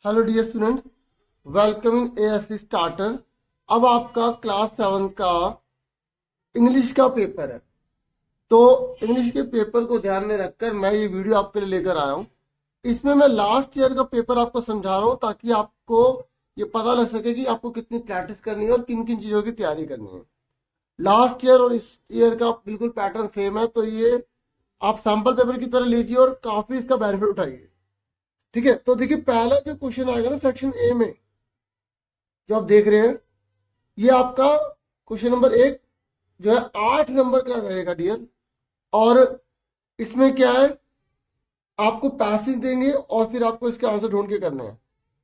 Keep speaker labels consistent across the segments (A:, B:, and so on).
A: Hello dear students, welcome in ASC starter. अब आपका class 7 का इंग्लिश का पेपर है। तो इंग्लिश के पेपर को ध्यान में रखकर मैं ये वीडियो आपके लिए लेकर आया हूँ। इसमें मैं लास्ट ईयर का पेपर आपको समझा रहा हूँ ताकि आपको ये पता लग सके कि आपको कितनी प्रैक्टिस करनी है और किन किन चीज़ों की तैयारी करनी है। लास्ट ईयर और इस ईयर का बिल्कुल पैटर्न सेम है, तो ये आप सैंपल पेपर की तरह लीजिए और काफ़ी इसका बेनिफिट उठाइए। ठीक है, तो देखिए पहला जो क्वेश्चन आएगा ना सेक्शन ए में जो आप देख रहे हैं, ये आपका क्वेश्चन नंबर 1 जो है 8 नंबर का रहेगा डियर। और इसमें क्या है, आपको पैसेज देंगे और फिर आपको इसके आंसर ढूंढ के करने हैं।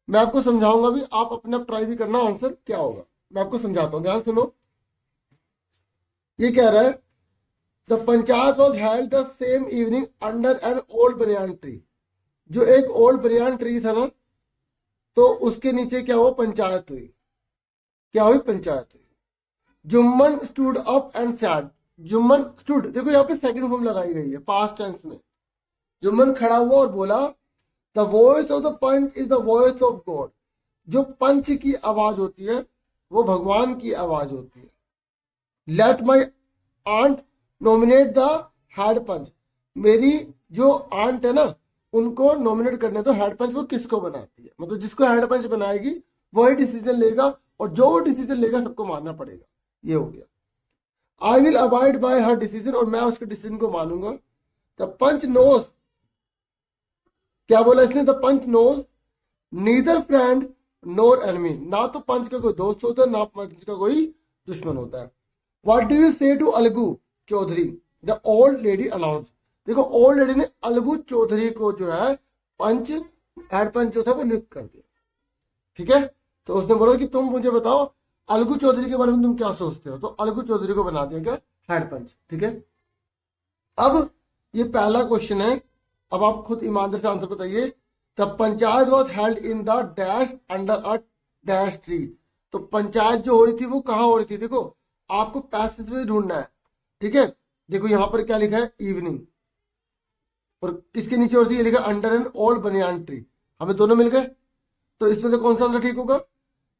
A: मैं आपको समझाऊंगा भी, आप अपने आप ट्राई भी करना आंसर क्या होगा। मैं आपको समझाता हूँ, ध्यान सुनो। ये कह रहा है the panchayat was held the same evening under an old banyan tree. जो एक ओल्ड बनियान ट्री था ना, तो उसके नीचे क्या हुआ, पंचायत हुई। क्या हुई, पंचायत हुई। Jumman stood up and sad. Jumman stood, देखो यहाँ पे सेकंड फॉर्म लगाई गई है पास्ट टेंस में। जुम्मन खड़ा हुआ और बोला the voice of the panch is the voice of God. जो पंच की आवाज होती है वो भगवान की आवाज होती है। Let my aunt nominate the head panch. मेरी जो आंट है ना, उनको नॉमिनेट करने दो। हेड पंच वो किसको बनाती है, मतलब जिसको हेड पंच बनाएगी वही डिसीजन लेगा, और जो वो डिसीजन लेगा सबको मानना पड़ेगा। ये हो गया। I will abide by her decision, और मैं उसके डिसीजन को मानूंगा। द पंच नोज, क्या बोला इसने, the panch knows neither friend nor enemy. ना तो पंच का कोई दोस्त होता है, ना पंच का कोई दुश्मन होता है। What do you say to Algu Chaudhary, the old lady announce. देखो ओल्ड लेडी ने अलगू चौधरी को जो है पंच, हेड पंच जो था वो नियुक्त कर दिया। ठीक है, तो उसने बोला कि तुम मुझे बताओ अलगू चौधरी के बारे में तुम क्या सोचते हो, तो अलगू चौधरी को बना दिया क्या हेड पंच। ठीक है, अब ये पहला क्वेश्चन है। अब आप खुद ईमानदार से आंसर बताइए। The panchayat was held in the dash under a dash tree. तो पंचायत जो हो रही थी वो कहाँ हो रही थी, देखो आपको पैसेज में ढूंढना है। ठीक है, देखो यहां पर क्या लिखा है, इवनिंग, और किसके नीचे और ये लिखा under an old banyan tree. हमें दोनों मिल गए, तो इसमें से कौन सा आंसर ठीक होगा,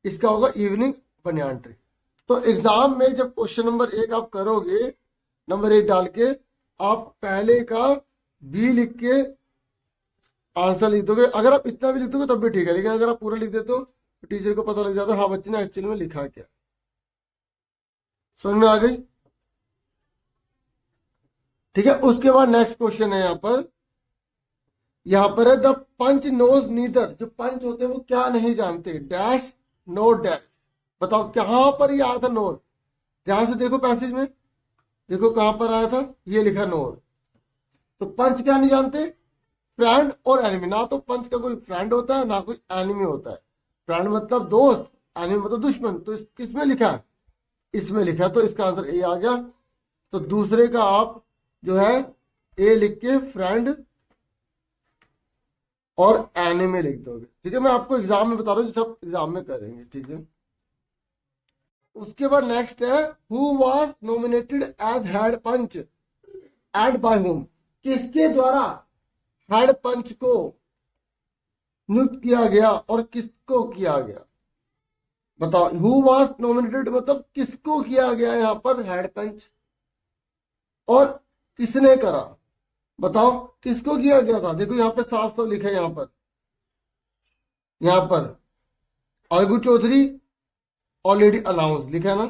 A: इसका होगा इवनिंग बनियान ट्री। तो एग्जाम में जब क्वेश्चन नंबर 1 आप करोगे, नंबर 1 डाल के आप पहले का बी लिख के आंसर लिख दोगे। अगर आप इतना भी लिख दोगे तब भी ठीक है, लेकिन अगर आप पूरा लिख देते हो तो टीचर को पता लग जाता है हाँ बच्चे ने एक्चुअली में लिखा क्या। समझ में आ गई। ठीक है, उसके बाद नेक्स्ट क्वेश्चन है यहां पर है द पंच नोज नीदर। जो पंच होते हैं वो क्या नहीं जानते, डैश नो डैश। बताओ कहां पर ये आया था नोर, ध्यान से देखो पैसेज में, देखो कहां पर आया था, ये लिखा नोर। तो पंच क्या नहीं जानते, फ्रेंड और एनिमी। ना तो पंच का कोई फ्रेंड होता है ना कोई एनिमी होता है। फ्रेंड मतलब दोस्त, एनिमी मतलब दुश्मन। तो किसमें लिखा है, इसमें लिखा है, तो इसका आंसर ए आ गया। तो दूसरे का आप जो है ए लिख के फ्रेंड और एनिमी लिख दोगे। ठीक है, मैं आपको एग्जाम में बता रहा हूँ, सब एग्जाम में करेंगे। ठीक है, उसके बाद नेक्स्ट है who was nominated as head panch and by whom. किसके द्वारा हेड पंच को नियुक्त किया गया और किसको किया गया। बताओ हु वाज नॉमिनेटेड मतलब किसको किया गया यहाँ पर हेड पंच, और किसने करा। बताओ किसको किया गया था, देखो यहाँ पे साफ साफ लिखा है, यहाँ पर अलगू चौधरी और लेडी अलाउंस लिखा है ना।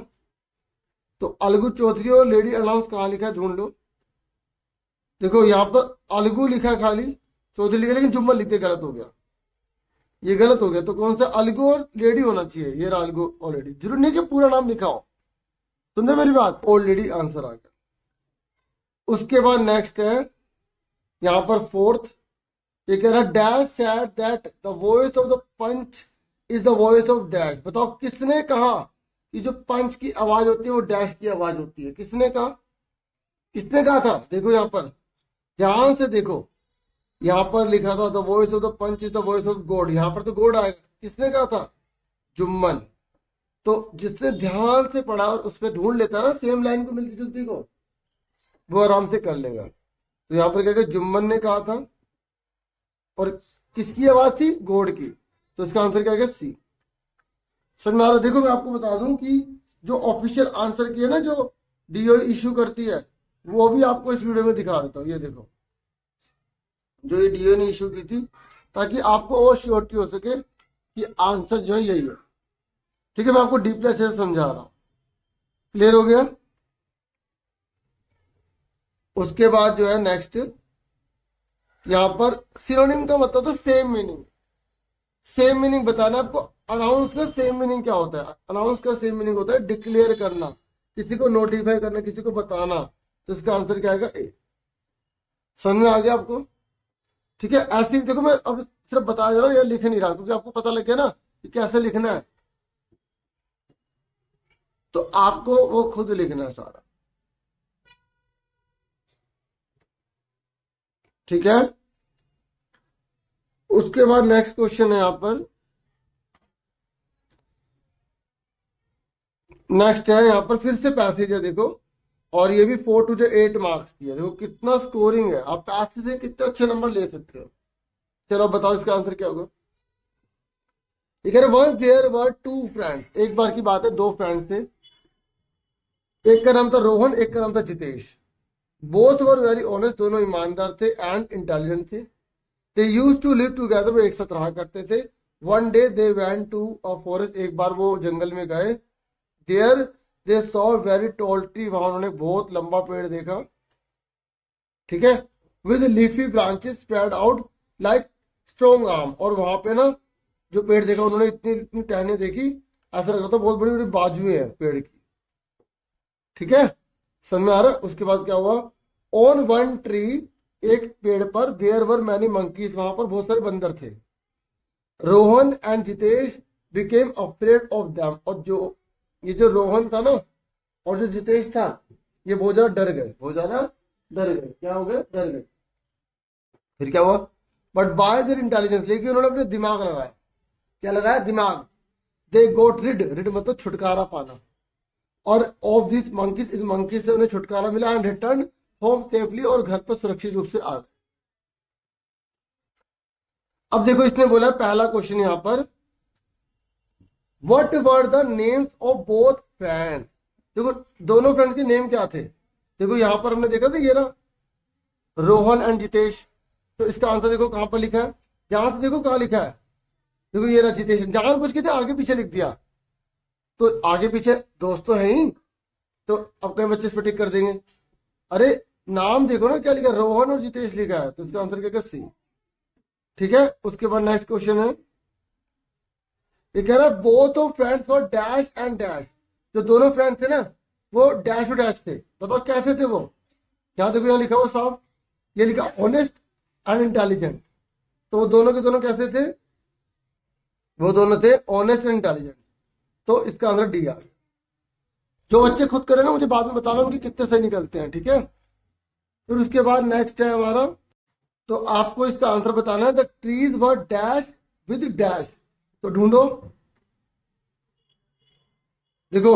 A: तो अलगू चौधरी और लेडी अलाउंस कहाँ लिखा है, ढूंढ लो। देखो यहाँ पर अलगू लिखा है खाली, चौधरी लिखा, लेकिन जुम्मन लिखते गलत हो गया, ये गलत हो गया। तो कौन सा, अलगू और लेडी होना चाहिए। ये रहा अलगू और लेडी, जरूर नहीं कि पूरा नाम लिखा हो। सुनने मेरी बात, ओल्ड लेडी आंसर आ गया। उसके बाद नेक्स्ट है यहां पर फोर्थ, ये कह रहा है dash said that the voice of the panch is the voice of dash. बताओ किसने कहा कि जो पंच की आवाज होती है वो डैश की आवाज होती है, किसने कहा, किसने कहा था। देखो यहां पर ध्यान से देखो, यहां पर लिखा था the voice of the panch is the voice of God. यहां पर तो गॉड आएगा, किसने कहा था, जुम्मन। तो जिसने ध्यान से पढ़ा और उसमें ढूंढ लेता है ना सेम लाइन को मिलती जुलती को, वो आराम से कर लेगा। तो यहाँ पर क्या जुम्मन ने कहा था, और किसकी आवाज थी, गॉड की। तो इसका आंसर क्या है? सी। समझ में आ रहा है? देखो मैं आपको बता दूं कि जो ऑफिशियल आंसर की है ना, जो डीओ इशू करती है, वो भी आपको इस वीडियो में दिखा देता हूँ। ये देखो, जो ये डीओ ने इशू की थी, ताकि आपको और श्योरिटी हो सके कि आंसर जो है यही है। ठीक है, मैं आपको डीपली अच्छे से समझा रहा हूं। क्लियर हो गया? उसके बाद जो है नेक्स्ट, यहां पर सिनोनिम का मतलब तो सेम मीनिंग। सेम मीनिंग बताना आपको। अनाउंस का सेम मीनिंग क्या होता है? अनाउंस का सेम मीनिंग होता है डिक्लेयर करना, किसी को नोटिफाई करना, किसी को बताना। तो इसका आंसर क्या आएगा? ए। समझ में आ गया आपको? ठीक है, ऐसे ही देखो मैं अब सिर्फ बता दे रहा हूँ, ये लिख नहीं रहा, क्योंकि आपको पता लग गया ना कि कैसे लिखना है। तो आपको वो खुद लिखना है सारा। ठीक है, उसके बाद नेक्स्ट क्वेश्चन है यहां पर। नेक्स्ट है यहां पर फिर से पैसेज है, देखो, और ये भी 4 to 8 मार्क्स की है। देखो कितना स्कोरिंग है, आप पैसेज से कितने अच्छे नंबर ले सकते हो। चलो बताओ इसका आंसर क्या होगा? ये कह रहे once there were two friends. एक बार की बात है, दो फ्रेंड्स थे। एक का नाम था रोहन, एक का नाम था Jitesh. Both were very honest, दोनों ईमानदार थे एंड इंटेलिजेंट थे। They use to live together, वो एक साथ रहा करते थे। One day they went to a forest, एक बार वो जंगल में गए। There they saw very tall tree, वहां उन्होंने बहुत लंबा पेड़ देखा। ठीक है, with leafy branches spread out like strong arm, और वहां पे ना जो पेड़ देखा उन्होंने, इतनी इतनी टहनियां देखी, ऐसा लग रहा था बहुत बड़ी बड़ी बाजुएं हैं पेड़ की। ठीक है, समझ में आ रहा है? उसके बाद क्या हुआ? ऑन वन ट्री, एक पेड़ पर, देयर वर मैनी मंकीज, वहां पर बहुत सारे बंदर थे। Rohan and Jitesh became afraid of them, और ये जो रोहन था ना और जो जितेश था, ये बहुत ज्यादा डर गए, बहुत ज्यादा डर गए। क्या हो गए? डर गए। फिर क्या हुआ? बट बाय देयर इंटेलिजेंस, लेकिन उन्होंने अपने दिमाग लगाया। क्या लगाया? दिमाग। दे गोट रिड मतलब छुटकारा पाना, और ऑफ दिस मंकीज, इस मंकी से उन्हें छुटकारा मिला। एंड रिटर्न होम सेफली, और घर पर सुरक्षित रूप से आ गए। अब देखो इसने बोला पहला क्वेश्चन यहां पर, what were the names of both friends. देखो दोनों फ्रेंड्स के नेम क्या थे? देखो यहां पर हमने देखा था ये ना, रोहन एंड जितेश। तो इसका आंसर देखो कहां पर लिखा है, यहां से देखो कहां लिखा है। देखो ये रहा जितेश, जान पूछ के थे आगे पीछे लिख दिया। तो आगे पीछे दोस्त तो है ही, तो अब कई बच्चे इस पर टिक कर देंगे। अरे नाम देखो ना क्या लिखा है, रोहन और जितेश लिखा है, तो इसका आंसर क्या? सी। ठीक है, उसके बाद नेक्स्ट क्वेश्चन है, ये कह रहा है both of friends for dash and dash. जो दोनों फ्रेंड्स थे ना, वो डैश और डैश थे। बताओ कैसे थे वो? यहां देखो, यहां लिखा हुआ साफ, ये लिखा ऑनेस्ट एंड इंटेलिजेंट। तो वो दोनों के दोनों कैसे थे? वो दोनों थे ऑनेस्ट एंड इंटेलिजेंट। तो इसका आंसर डी आ गया। जो बच्चे खुद करें ना, मुझे बाद में बताना उनके कितने सही निकलते हैं। ठीक है, फिर उसके बाद नेक्स्ट है हमारा, तो आपको इसका आंसर बताना है, the trees were dash with dash. तो ढूंढो, देखो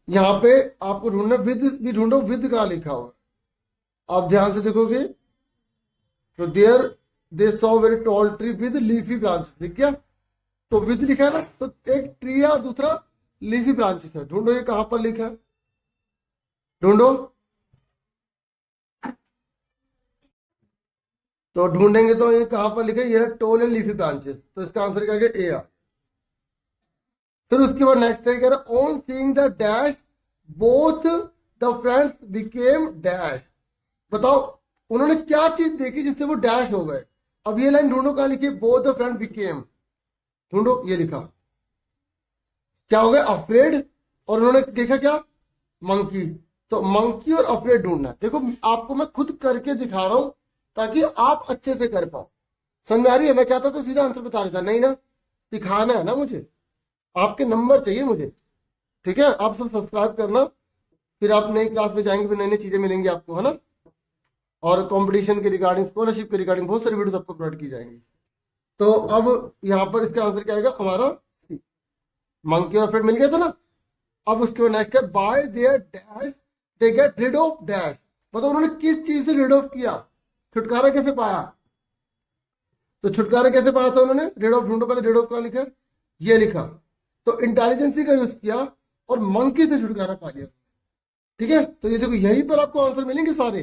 A: यहां पे आपको ढूंढना, विद भी ढूंढो, विद का लिखा हुआ। आप ध्यान से देखोगे तो there they saw very tall tree with leafy branch, दिख गया? तो विद लिखा है ना, तो एक ट्री है और दूसरा लीफी ब्रांचेस है। ढूंढो ये कहां पर लिखा है, ढूंढो। तो ढूंढेंगे तो ये कहां पर लिखा है, ये टोल एंड लीफी ब्रांचेस। तो इसका आंसर क्या है? ए आ। फिर उसके बाद नेक्स्ट है, कह रहा on seeing the dash both the friends became dash. बताओ उन्होंने क्या चीज देखी जिससे वो डैश हो गए? अब ये लाइन ढूंढो कहां लिखी है, बोथ द फ्रेंड बिकेम। ढूंढो, ये लिखा, क्या हो गया? अफ्रेड, और उन्होंने देखा क्या? मंकी। तो मंकी और अफ्रेड ढूंढना। देखो आपको मैं खुद करके दिखा रहा हूं ताकि आप अच्छे से कर पाओ। समझ आ रही है? मैं चाहता तो सीधा आंसर बता देता, नहीं ना, सिखाना है ना मुझे, आपके नंबर चाहिए मुझे। ठीक है, आप सब सब्सक्राइब करना, फिर आप नई क्लास में जाएंगे, फिर नई नई चीजें मिलेंगी आपको, है ना। और कंपटीशन के रिगार्डिंग, स्कॉलरशिप के रिगार्डिंग बहुत सारी वीडियो आपको प्रोवाइड की जाएंगी। तो अब यहाँ पर इसका आंसर क्या आएगा हमारा? सी। मंकी और फ्रेंड मिल गया था ना। अब उसके बाद नेक्स्ट है, by their dash they get rid of dash. बताओ उन्होंने किस चीज से रिड ऑफ किया, छुटकारा कैसे पाया? तो छुटकारा कैसे पाया था उन्होंने? डेट ऑफ ढूंढो, पहले डेट ऑफ कहाँ लिखा? ये लिखा, तो इंटेलिजेंसी का यूज किया और मंकी से छुटकारा पा लिया। ठीक है, तो ये देखो यहीं पर आपको आंसर मिलेंगे सारे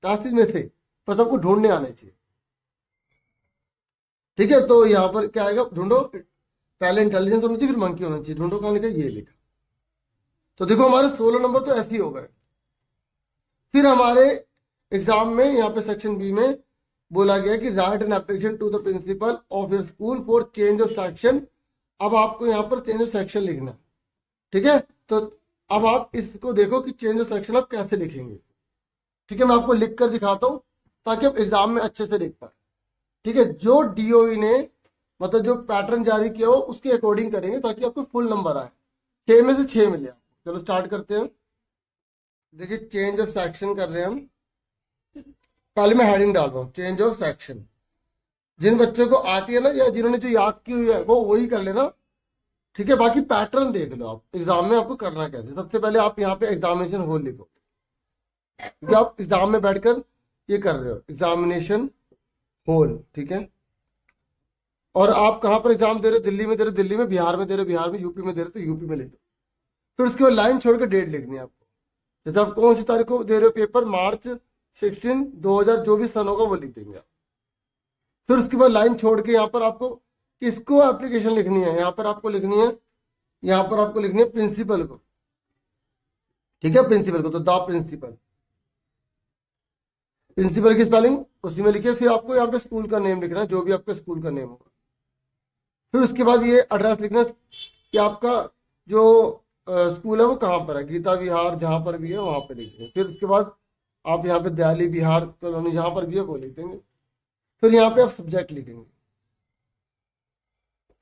A: पैसेज में से, बस आपको ढूंढने आने चाहिए। ठीक है, तो यहाँ पर क्या आएगा? ढूंढो, पहले इंटेलिजेंस होना चाहिए फिर मंकी होना चाहिए। ढूंढो कहाँ लिखा? ये लिखा। तो देखो हमारे 16 नंबर तो ऐसे ही हो गए। फिर हमारे एग्जाम में यहाँ पे सेक्शन बी में बोला गया कि write an application to the principal of your school for change of section. अब आपको यहाँ पर चेंज ऑफ सेक्शन लिखना है। ठीक है, तो अब आप इसको देखो कि चेंज ऑफ सेक्शन आप कैसे लिखेंगे। ठीक है, मैं आपको लिख कर दिखाता हूँ ताकि आप एग्जाम में अच्छे से लिख पाए। ठीक है, जो डीओई ने मतलब जो पैटर्न जारी किया हो उसके अकॉर्डिंग करेंगे ताकि आपको फुल नंबर आए, 6 में से 6 मिले आपको। चलो स्टार्ट करते हैं। देखिए चेंज ऑफ सेक्शन कर रहे हैं हम। पहले मैं हेडिंग डाल रहा हूँ, चेंज ऑफ सेक्शन। जिन बच्चों को आती है ना या जिन्होंने जो याद की हुई है वो वही कर लेना। ठीक है, बाकी पैटर्न देख लो आप एग्जाम में आपको करना कैसे। सबसे पहले आप यहाँ पे एग्जामिनेशन हॉल लिखो, क्योंकि आप एग्जाम में बैठकर ये कर रहे हो, एग्जामिनेशन हॉल। ठीक है, और आप कहाँ पर एग्जाम दे रहे हो? दिल्ली में दे रहे हो दिल्ली में, बिहार में दे रहे हो बिहार में, यूपी में दे रहे हो तो यूपी में लिख दो। फिर उसके बाद लाइन छोड़कर डेट लिखनी है आपको। जैसे आप कौन सी तारीख को दे रहे हो पेपर, मार्च 16 2000 जो भी सन होगा वो लिख देंगे आप। फिर उसके बाद लाइन छोड़ के यहाँ पर आपको किसको एप्लीकेशन लिखनी है? यहाँ पर आपको लिखनी है, यहाँ पर आपको लिखनी है प्रिंसिपल को। ठीक है, प्रिंसिपल को, तो द प्रिंसिपल, प्रिंसिपल की स्पेलिंग उसी में लिखिए। फिर आपको यहाँ पे स्कूल का नेम लिखना है, जो भी आपका स्कूल का नेम होगा। फिर उसके बाद ये एड्रेस लिखना कि आपका जो स्कूल है वो कहाँ पर है, गीता विहार जहां पर भी है वहां पर लिख देंगे। फिर उसके बाद आप यहाँ पे दयाली बिहार कॉलोनी जहां पर भी है वो लिख देंगे। फिर यहाँ पे आप सब्जेक्ट लिखेंगे।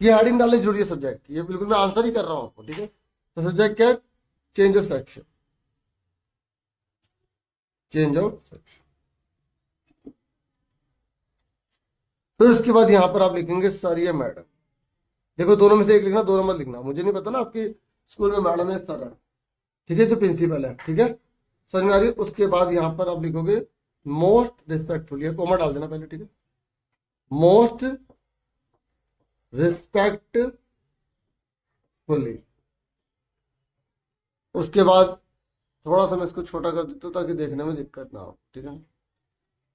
A: ये हेडिंग डालने जरूरी है सब्जेक्ट की, ये बिल्कुल मैं आंसर ही कर रहा हूँ आपको। ठीक है, तो सब्जेक्ट क्या है? Change of section, change of section. फिर उसके बाद यहाँ पर आप लिखेंगे सरिया मैडम। देखो दोनों में से एक लिखना, 2 नंबर लिखना। मुझे नहीं पता ना आपके स्कूल में मैडम है इस तरह। ठीक है, जो प्रिंसिपल है। ठीक है, समझ में आ रही है? उसके बाद यहाँ पर आप लिखोगे मोस्ट रिस्पेक्टफुली, या कोमा डाल देना पहले। ठीक है, मोस्ट रिस्पेक्टफुली। उसके बाद थोड़ा सा मैं इसको छोटा कर देता हूँ ताकि देखने में दिक्कत ना हो। ठीक है,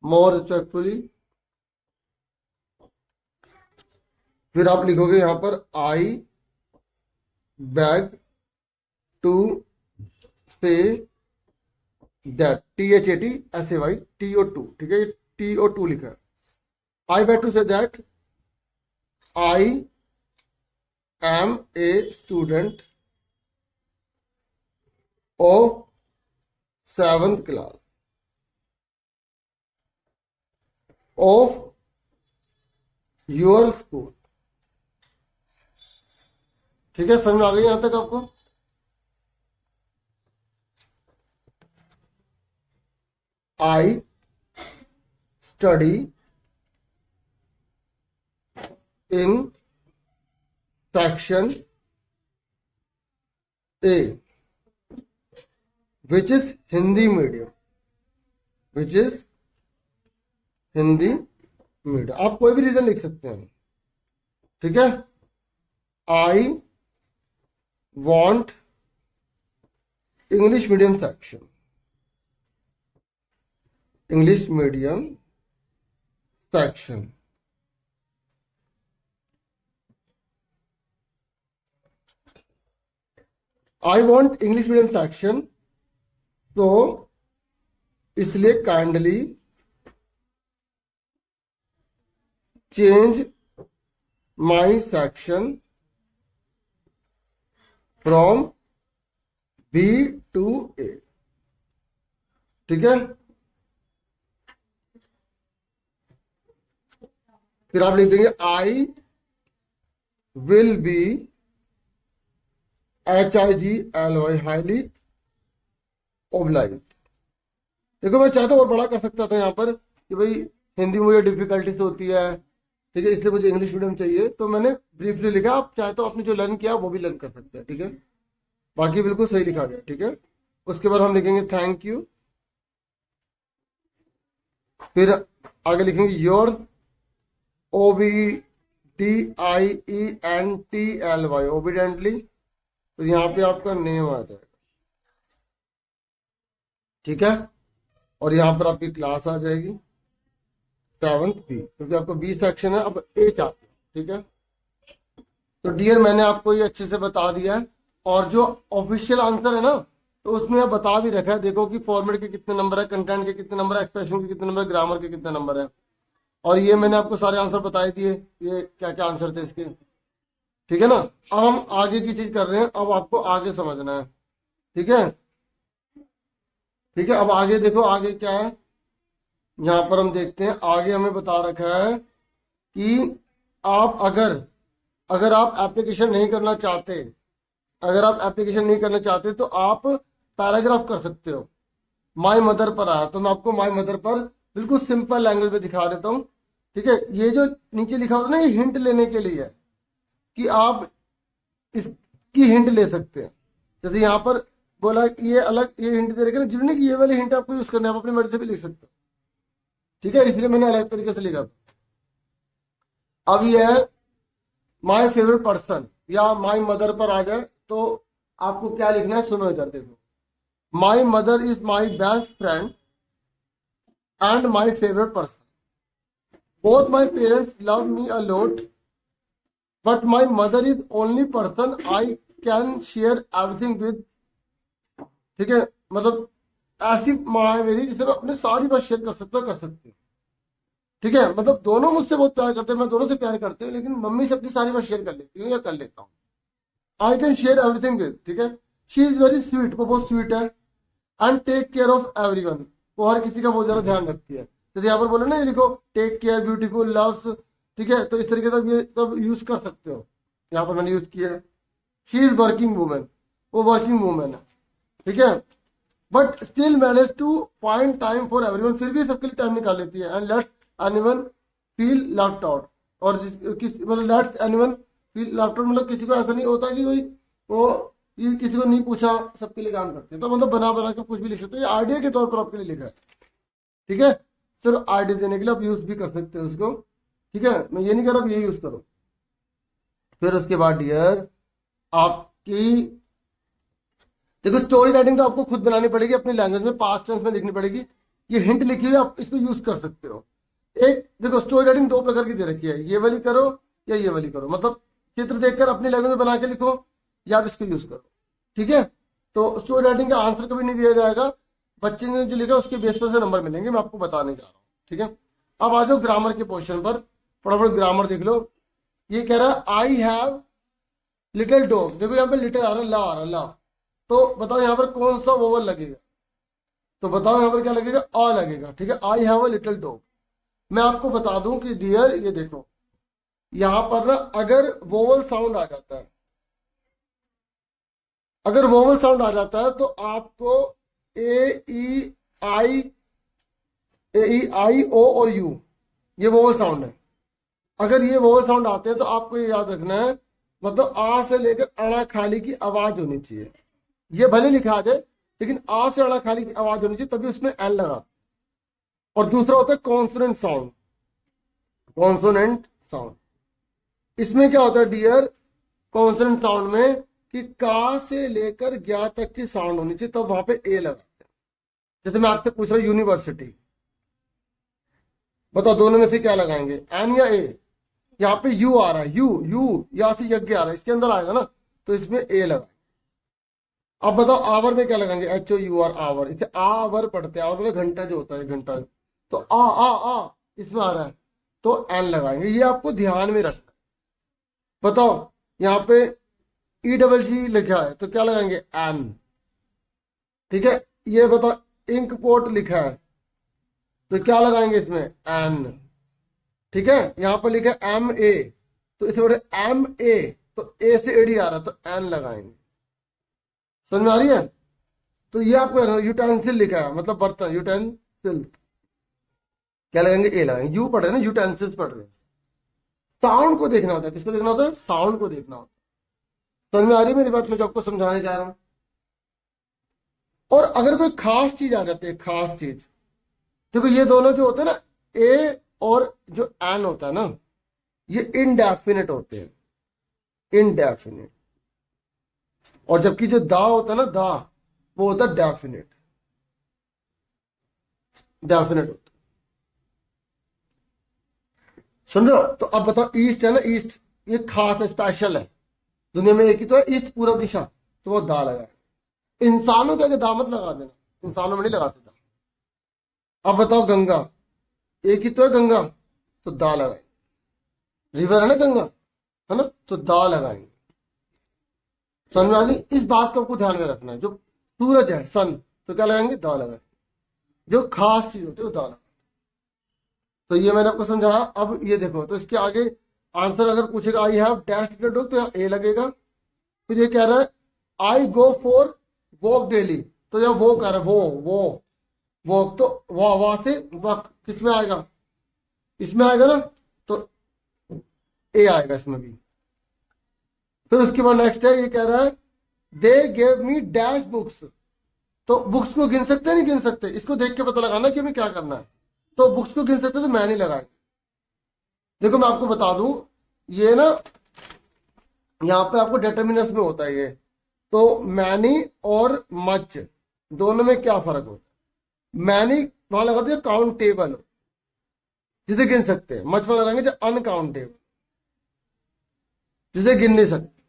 A: मोर रिस्पेक्टफुली। फिर आप लिखोगे यहाँ पर I beg to say that, THATSAY TO2। ठीक है, TO2 लिखा है। I beg to say that I am a student of 7th class of your school. ठीक है, समझ में आ गई यहां तक आपको? I study in section A which is Hindi medium, which is Hindi medium. आप कोई भी रीजन लिख सकते हैं। ठीक है, आई want English medium section, English medium section। I want English medium section, तो इसलिए kindly change my section from B to A। ठीक है, फिर आप लिख देंगे I will be HIGLY highly oblige. देखो मैं चाहता और बड़ा कर सकता था यहाँ पर कि भाई हिंदी मुझे डिफिकल्टीज होती है, ठीक है, इसलिए मुझे इंग्लिश मीडियम चाहिए, तो मैंने ब्रीफली लिखा। आप चाहे तो आपने जो लर्न किया वो भी लर्न कर सकते हैं। ठीक है, बाकी बिल्कुल सही लिखा गया। ठीक है, उसके बाद हम लिखेंगे थैंक यू। फिर आगे लिखेंगे योर OBDIENTLY, ओबिडेंटली। तो यहाँ पे आपका नेम आ जाएगा, ठीक है। और यहाँ पर आपकी क्लास आ जाएगी 7th बी, क्योंकि आपको बी सेक्शन है, अब ए चाहते हैं, ठीक है। तो डियर मैंने आपको ये अच्छे से बता दिया है, और जो ऑफिशियल आंसर है ना, तो उसमें अब बता भी रखा है, देखो कि फॉर्मेट के कितने नंबर है, कंटेंट के कितने नंबर है, एक्सप्रेशन के कितने नंबर है, ग्रामर के कितने नंबर है। और ये मैंने आपको सारे आंसर बता दिए, ये क्या क्या आंसर थे इसके, ठीक है ना। अब हम आगे की चीज कर रहे हैं, अब आपको आगे समझना है, ठीक है। ठीक है, अब आगे देखो आगे क्या है, यहाँ पर हम देखते हैं। आगे हमें बता रखा है कि आप अगर आप एप्लीकेशन नहीं करना चाहते, तो आप पैराग्राफ कर सकते हो। माय मदर पर आया, तो मैं आपको माय मदर पर बिल्कुल सिंपल लैंग्वेज में दिखा देता हूँ, ठीक है। ये जो नीचे लिखा होता है ना, ये हिंट लेने के लिए है कि आप इसकी हिंट ले सकते हैं। जैसे यहाँ पर बोला कि ये अलग, ये हिंट दे रखे ना, जरूरी नहीं कि ये वाले हिंट आपको यूज करना है, आप अपनी मर्जी से भी लिख सकते हो, ठीक है। इसलिए मैंने अलग तरीके से लिखा। अब ये है माय फेवरेट पर्सन, या माय मदर पर आ जाए तो आपको क्या लिखना है, सुनो इधर देखो। My mother is my best friend and my favourite person. Both my parents love me a lot, but my mother is only person I can share everything with, ठीक है। मतलब ऐसी माँ है मेरी जिसे मैं अपने सारी बात शेयर कर सकता हूँ, ठीक है। मतलब दोनों मुझसे बहुत प्यार करते हैं, मैं दोनों से प्यार करती हूँ, लेकिन मम्मी से अपनी सारी बात शेयर कर लेती हूँ या कर लेता हूँ। I can share everything with, ठीक है। शी इज वेरी स्वीट, वो बहुत स्वीट है। And take care of everyone, वो हर किसी का बहुत ज्यादा ध्यान रखती है। जैसे यहाँ पर बोले ना, ये लिखो टेक केयर, ब्यूटीफुल, लव्स, ठीक है। तो इस तरीके से ये सब यूज कर सकते हो, यहाँ पर मैंने यूज किया है। शी इज वर्किंग वुमेन, वो वर्किंग वुमेन है, ठीक है। But still manage to find time for everyone, फिर भी सबके लिए टाइम निकाल लेती है। And lets anyone feel left out, और मतलब lets anyone feel left out, मतलब किसी को ऐसा नहीं होता कि कोई वो ये किसी को नहीं पूछा, सबके लिए काम करते हैं। तो मतलब बना बना के कुछ भी लिख सकते हो, ये आइडिया के तौर पर आपके लिए लिखा है, ठीक है। सिर्फ आइडिया देने के लिए आप यूज भी कर सकते हो उसको, ठीक है। मैं ये नहीं कर रहा, आप ये यूज करो। फिर उसके बाद डियर आपकी देखो, स्टोरी राइटिंग तो आपको खुद बनानी पड़ेगी अपनी लैंग्वेज में, पास्ट टेंस में लिखनी पड़ेगी। ये हिंट लिखी हुई आप इसको यूज कर सकते हो। एक देखो, स्टोरी राइटिंग दो प्रकार की दे रखी है, ये वाली करो या ये वाली करो, मतलब चित्र देखकर अपनी लैंग्वेज में बना के लिखो या आप इसको यूज करो, ठीक है। तो स्टोरी राइटिंग का आंसर कभी नहीं दिया जाएगा, बच्चे ने जो लिखा उसके बेस पर से नंबर मिलेंगे, मैं आपको बताने जा रहा हूँ, ठीक है। अब आ जाओ ग्रामर के पोर्शन पर, फटाफट ग्रामर देख लो। ये कह रहा है आई हैव लिटिल डॉग, देखो यहाँ पे लिटिल आ रहा है, ला आ रहा है, ला। तो बताओ यहाँ पर कौन सा वोवल लगेगा, तो बताओ यहाँ पर क्या लगेगा, आ लगेगा, ठीक है। I have a little dog. मैं आपको बता दूं कि डियर ये देखो, यहां पर ना अगर वोवल साउंड आ जाता है, तो आपको ए आई ओ और यू, ये वोवल साउंड है। अगर ये वोवल साउंड आते हैं तो आपको ये याद रखना है, मतलब आ से लेकर अड़ा खाली की आवाज होनी चाहिए। ये भले लिखा आ जाए, लेकिन आ से अड़ा खाली की आवाज होनी चाहिए, तभी उसमें एल लगा। और दूसरा होता है कॉन्सोनेंट साउंड, इसमें क्या होता है डियर, कॉन्सोनेंट साउंड में कि का से लेकर ज्ञा तक की साउंड होनी चाहिए, तब वहां पे ए लगाते हैं। जैसे मैं आपसे पूछ रहा हूं यूनिवर्सिटी, बताओ दोनों में से क्या लगाएंगे, एन या ए। यहाँ पे यू आ रहा है, यू यहाँ से यज्ञ आ रहा है, इसके अंदर आएगा ना, तो इसमें ए लगा। अब बताओ आवर में क्या लगाएंगे, H O U R, hour. इसे आवर पढ़ते हैं, आवर मतलब घंटा जो होता है, घंटा। तो आ इसमें आ रहा है, तो एन लगाएंगे, ये आपको ध्यान में रखना। बताओ यहाँ पे ई डबल जी लिखा है, तो क्या लगाएंगे, एन, ठीक है। ये बताओ इंक पोर्ट लिखा है, तो क्या लगाएंगे इसमें, एन, ठीक है। यहाँ पर लिखा है एम ए, तो इसे बोले एम ए, तो ए से एडी आ रहा है, तो एन लगाएंगे। समझ में आ रही है। तो ये आपको यूटेंसिल लिखा है, मतलब बर्तन, यूटेंसिल, क्या लगाएंगे, ए लगाएंगे। यू पढ़ रहे हैं ना, यूटेंसिल्स पढ़ रहे हैं। साउंड को देखना होता है, किसको देखना होता है, साउंड को देखना होता है। समझ में आ रही है मेरी बात, मैं जो आपको समझाने जा रहा हूं। और अगर कोई खास चीज आ जाती है, खास चीज, देखो ये दोनों जो होते हैं ना, ए और जो एन होता है ना, ये इनडेफिनेट होते हैं, इनडेफिनेट। और जबकि जो दा होता है ना, दा, वो होता है डेफिनेट, डेफिनेट होता है। समझो? तो अब बताओ, ईस्ट है ना, ईस्ट ये खास है, स्पेशल है, दुनिया में एक ही तो है ईस्ट, पूर्व दिशा, तो वो दा लगाए। इंसानों के आगे दा मत लगा देना, इंसानों में नहीं लगाते दा। अब बताओ, गंगा एक ही तो है, गंगा, तो दा लगाए। रिवर है ना गंगा, है ना, तो दा लगाएंगे। समझ में आ गई? इस बात को आपको ध्यान में रखना है। जो सूरज है, सन, तो क्या लगाएंगे? दा लगाएंगे। जो खास चीज होती है वो दा लगाएंगे। तो ये मैंने आपको समझाया। अब ये देखो, तो इसके आगे आंसर अगर पूछेगा आई हैव डैश डॉग, तो यहाँ ए लगेगा। फिर ये कह रहा है आई गो फॉर वॉक डेली, तो यहाँ वो कह रहा है, वो वॉक, तो वहां से वक किस में आएगा? इसमें आएगा ना, तो ए आएगा इसमें भी। फिर उसके बाद नेक्स्ट है, ये कह रहा है they gave me dash books, तो बुक्स को गिन सकते नहीं गिन सकते? इसको देख के पता लगाना कि हमें क्या करना है। तो बुक्स को गिन सकते तो मैं नहीं लगाएंगे। देखो मैं आपको बता दूं, ये ना यहाँ पे आपको डिटर्मिनर्स में होता है ये, तो मैनी और मच दोनों में क्या फर्क होता है? मैनी वहां लगाते हैं काउंटेबल, जिसे गिन सकते हैं। मच वहां लगाएंगे जो अनकाउंटेबल, जिसे गिन नहीं सकते।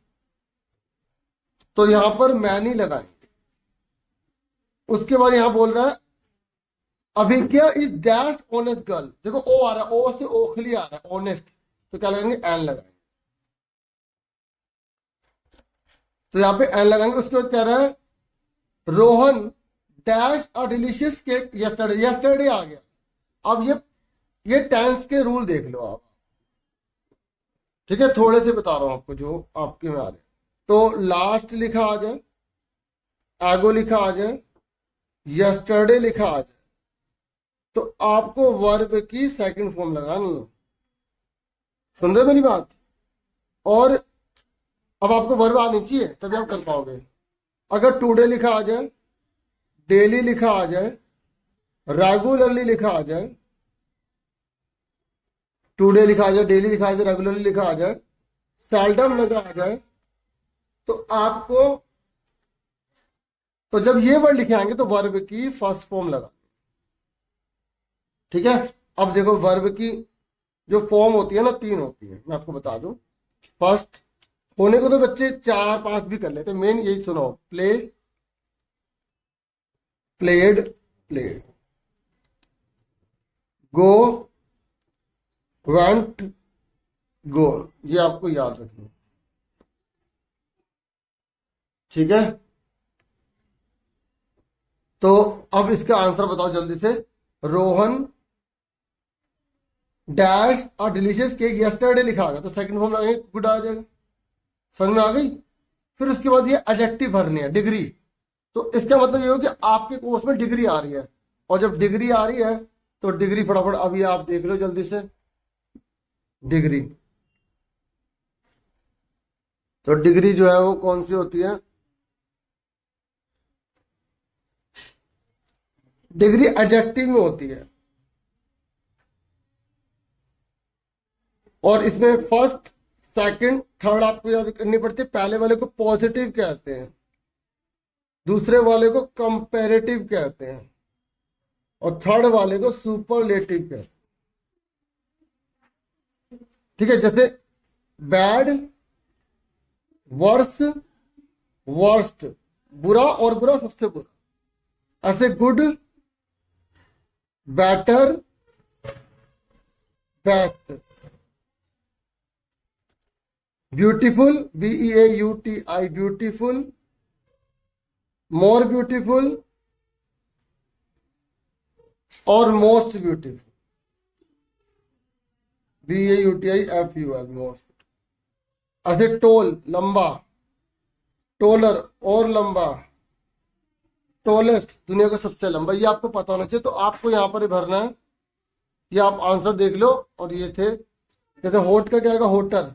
A: तो यहां पर मैनी लगाएंगे। उसके बाद यहां बोल रहा है अभिज्ञा इज डैश ऑनेस्ट गर्ल, देखो ओ आ रहा है, ओ से ओखली आ रहा है, ऑनेस्ट, तो क्या लगाएंगे? एन लगाएंगे। तो यहां पे एन लगाएंगे। उसके बाद कह रहा है Rohan dash a delicious cake yesterday, yesterday आ गया। अब ये टेंस के रूल देख लो आप, ठीक है? थोड़े से बता रहा हूं आपको जो आपके में आ रहे। तो लास्ट लिखा आ जाए, एगो लिखा आ जाए, यस्टरडे लिखा आ जाए, तो आपको वर्ब की सेकंड फॉर्म लगानी है। सुन रहे मेरी बात? और अब आपको वर्ब आनी चाहिए तभी आप कर पाओगे। अगर टुडे लिखा आ जाए, डेली लिखा आ जाए, रेगुलरली लिखा आ जाए, टुडे लिखा आ जाए, डेली लिखा आ जाए, रेगुलरली लिखा आ जाए, सेल्डम लगा आ जाए, तो आपको, तो जब ये वर्ड लिखे आएंगे तो वर्ब की फर्स्ट फॉर्म लगा। ठीक है? अब देखो वर्ब की जो फॉर्म होती है ना, 3 होती है, मैं आपको बता दूं। फर्स्ट होने को तो बच्चे 4-5 भी कर लेते, मेन यही सुनो, प्ले, प्लेड, प्लेड, गो, वेंट, गो, ये आपको याद रखना। ठीक है? तो अब इसका आंसर बताओ जल्दी से। रोहन डैश और डिलीशियस केक यस्टरडे लिखा आ गया, तो सेकंड फॉर्म लगाएंगे, गुड आ जाएगा। समझ में आ गई? फिर उसके बाद ये एडजेक्टिव भरनी है, डिग्री। तो इसका मतलब ये हो कि आपके कोर्स में डिग्री आ रही है, और जब डिग्री आ रही है तो डिग्री फटाफट अभी आप देख लो जल्दी से। डिग्री, तो डिग्री जो है वो कौन सी होती है? डिग्री एडजेक्टिव में होती है, और इसमें फर्स्ट, सेकंड, थर्ड आपको याद करनी पड़ती है। पहले वाले को पॉजिटिव कहते हैं, दूसरे वाले को कंपैरेटिव कहते हैं, और थर्ड वाले को सुपरलेटिव कहते हैं। ठीक है? जैसे बैड, वर्स, वर्स्ट, बुरा और बुरा सबसे बुरा। ऐसे good, better, best, beautiful, BEAUTI, beautiful, more beautiful, और मोस्ट ब्यूटीफुल, BAUTIFUL, मोस्ट। ऐसे टोल, लंबा, टोलर और लंबा, टोलेस्ट, दुनिया का सबसे लंबा, ये आपको पता होना चाहिए। तो आपको यहां पर ही भरना है। ये आप आंसर देख लो। और ये थे, जैसे होट का क्या आएगा? Voter,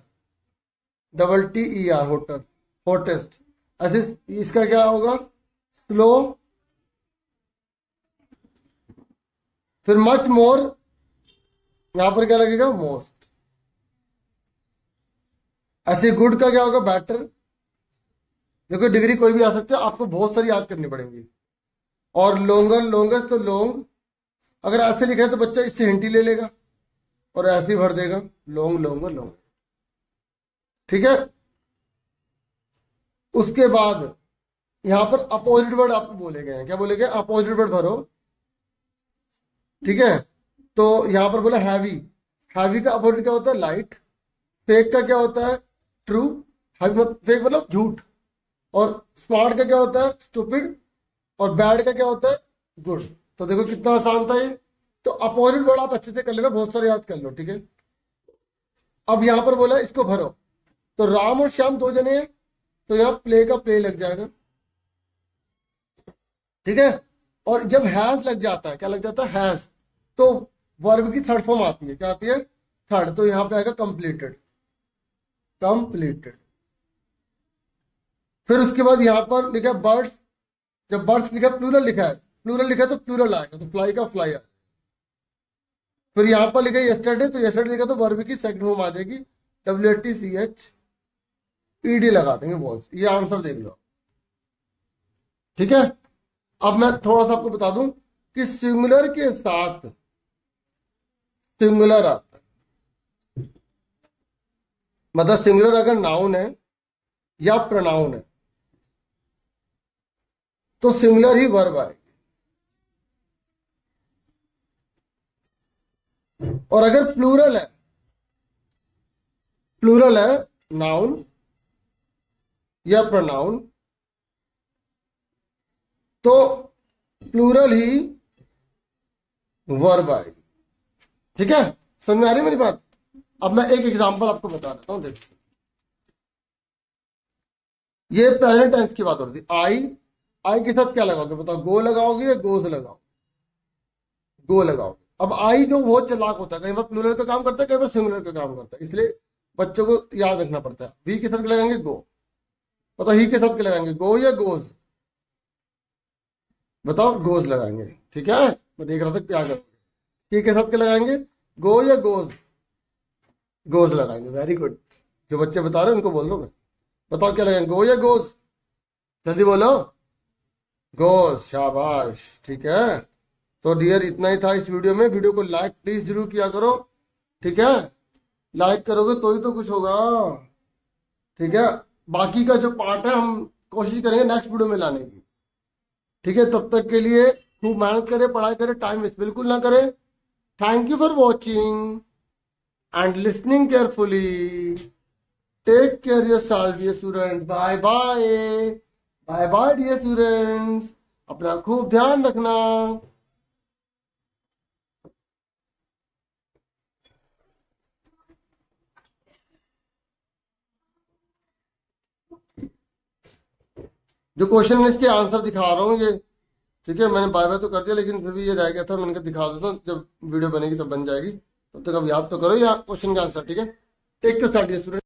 A: TTER, voter, hottest. ऐसे इसका क्या होगा? स्लो, फिर मच मोर, यहां पर क्या लगेगा? मोस्ट। ऐसे गुड का क्या होगा? बेटर। देखो डिग्री कोई भी आ सकता है, आपको बहुत सारी याद करनी पड़ेंगी। और लोंगर, लोंगेस्ट तो लॉन्ग, अगर ऐसे लिखा है तो बच्चा इससे हिंट ही ले लेगा और ऐसे ही भर देगा, लॉन्ग लॉन्गर लॉन्ग। ठीक है। उसके बाद यहां पर अपोजिट वर्ड आपको बोले गए हैं। क्या बोले गए? अपोजिट वर्ड भरो। ठीक है। तो यहां पर बोला हैवी। हैवी का अपोजिट क्या होता है? लाइट। फेक का क्या होता है? ट्रू। हैवी फेक मतलब झूठ। और स्मार्ट का क्या होता है? स्टूपिड। और बैड का क्या होता है? गुड। तो देखो कितना आसान था ये। तो अपोजिट वर्ड आप अच्छे से कर लेना, बहुत सारे याद कर लो। ठीक है। अब यहां पर बोला इसको भरो। तो राम और श्याम दो जने हैं, तो यहां प्ले का प्ले लग जाएगा। ठीक है। और जब हैज लग जाता है, क्या लग जाता है? हैज, तो वर्ब की थर्ड फॉर्म आती है। क्या आती है? थर्ड। तो यहां पे आएगा कंप्लीटेड। कंप्लीटेड। फिर उसके बाद यहां पर लिखा है बर्ड्स। जब बर्ड्स लिखा है, प्लूरल लिखा है, प्लूरल लिखा है तो प्लूरल आएगा, तो फ्लाई का फ्लाई आएगा। फिर यहां पर लिखा है यस्टरडे, तो यस्टरडे लिखा तो वर्ब की सेकंड फॉर्म आ जाएगी, WATCHED लगा देंगे वॉच। ये आंसर देख लो। ठीक है। अब मैं थोड़ा सा आपको बता दूं कि सिंगुलर के साथ सिंगुलर आता है, मतलब सिंगुलर अगर नाउन है या प्रोनाउन है तो सिंगुलर ही वर्ब आएगी। और अगर प्लूरल है नाउन या प्रोनाउन, तो प्लूरल ही वर्ब आएगी। ठीक है। समझ में आ रही मेरी बात? अब मैं एक एग्जांपल आपको बता देता हूं। देखिए, ये प्रेजेंट टेंस की बात हो रही थी। आई के साथ क्या लगाओगे? बताओ, गो लगाओगे या गोज लगाओगे? गो लगाओगे। अब आई जो बहुत चालाक होता है, कई बार प्लूरल का काम करता है, कई बार सिंगुलर का काम करता है, इसलिए बच्चों को याद रखना पड़ता है। वी के साथ क्या लगाएंगे? गो। बताओ ही के साथ क्या लगाएंगे? गो या गोज? बताओ, गोज लगाएंगे। ठीक है। मैं देख रहा था क्या करोगे। ही के साथ क्या लगाएंगे? गो या गोज? गोज लगाएंगे। Very good. जो बच्चे बता रहे हैं उनको बोल दो मैं। बताओ क्या लगाएंगे? गो या गोज? जल्दी बोलो। गोज। शाबाश। ठीक है। तो डियर इतना ही था इस वीडियो में। वीडियो को लाइक प्लीज जरूर किया करो। ठीक है। लाइक करोगे तो ही तो कुछ होगा। ठीक है। बाकी का जो पार्ट है हम कोशिश करेंगे नेक्स्ट वीडियो में लाने की। ठीक है। तब तक के लिए खूब मेहनत करें, पढ़ाई करें, टाइम वेस्ट बिल्कुल ना करें। Thank you for watching and listening carefully. Take care yourself dear student. Bye bye. Bye bye dear students. अपना खूब ध्यान रखना। जो क्वेश्चन इसके आंसर दिखा रहा हूँ ये, ठीक है, मैंने बाय बाय तो कर दिया, लेकिन फिर भी ये रह गया था, मैंने कहा दिखा देता हूँ, जब वीडियो बनेगी तब बन जाएगी। तब तक अब याद तो करो या क्वेश्चन का आंसर। ठीक है। Take care student.